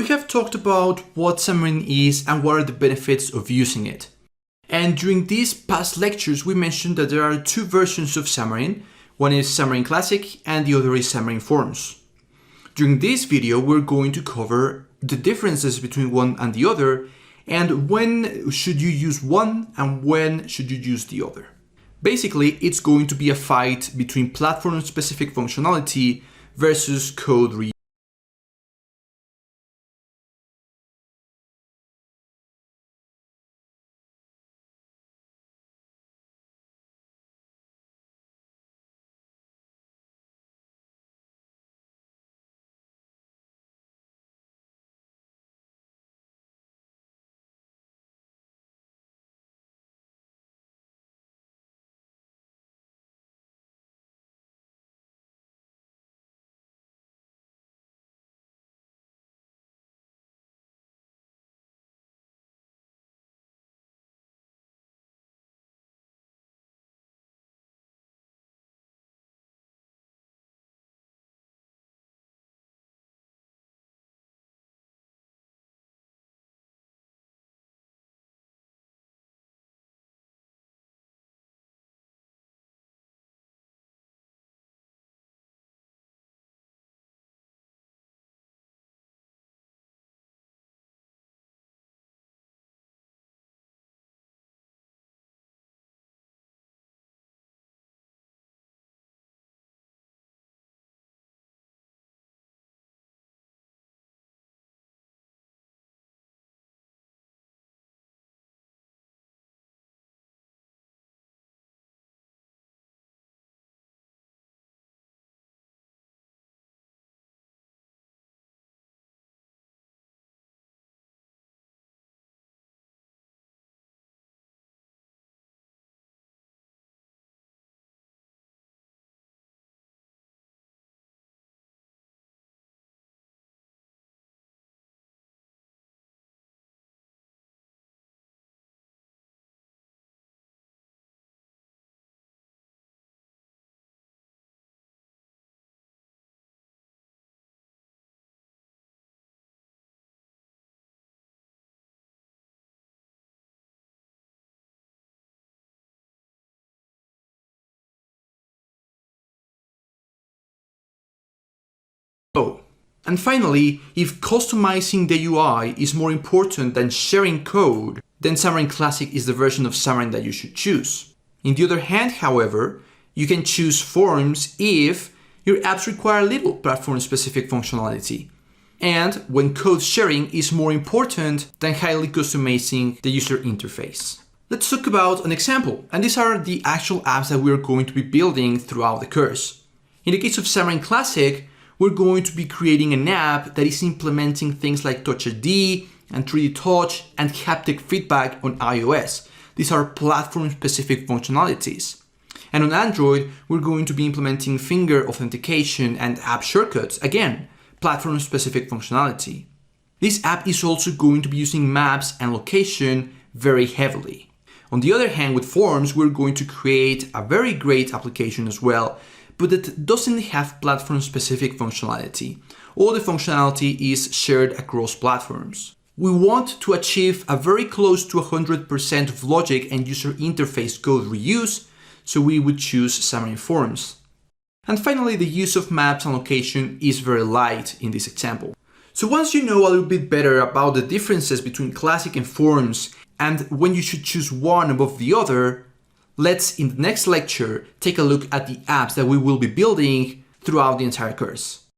We have talked about what Xamarin is and what are the benefits of using it. And during these past lectures, we mentioned that there are two versions of Xamarin. One is Xamarin Classic and the other is Xamarin Forms. During this video, we're going to cover the differences between one and the other, and when should you use one and when should you use the other. Basically, it's going to be a fight between platform-specific functionality versus code reuse. Oh, and finally, if customizing the UI is more important than sharing code, then Xamarin Classic is the version of Xamarin that you should choose. On the other hand, however, you can choose Forms if your apps require little platform-specific functionality, and when code sharing is more important than highly customizing the user interface. Let's talk about an example, and these are the actual apps that we're going to be building throughout the course. In the case of Xamarin Classic, we're going to be creating an app that is implementing things like Touch ID and 3D Touch and haptic feedback on iOS. These are platform-specific functionalities. And on Android, we're going to be implementing finger authentication and app shortcuts. Again, platform-specific functionality. This app is also going to be using maps and location very heavily. On the other hand, with Forms, we're going to create a very great application as well, but it doesn't have platform-specific functionality. All the functionality is shared across platforms. We want to achieve a very close to 100% of logic and user interface code reuse, so we would choose Xamarin Forms. And finally, the use of maps and location is very light in this example. So once you know a little bit better about the differences between Classic and Forms and when you should choose one above the other, let's, in the next lecture, take a look at the apps that we will be building throughout the entire course.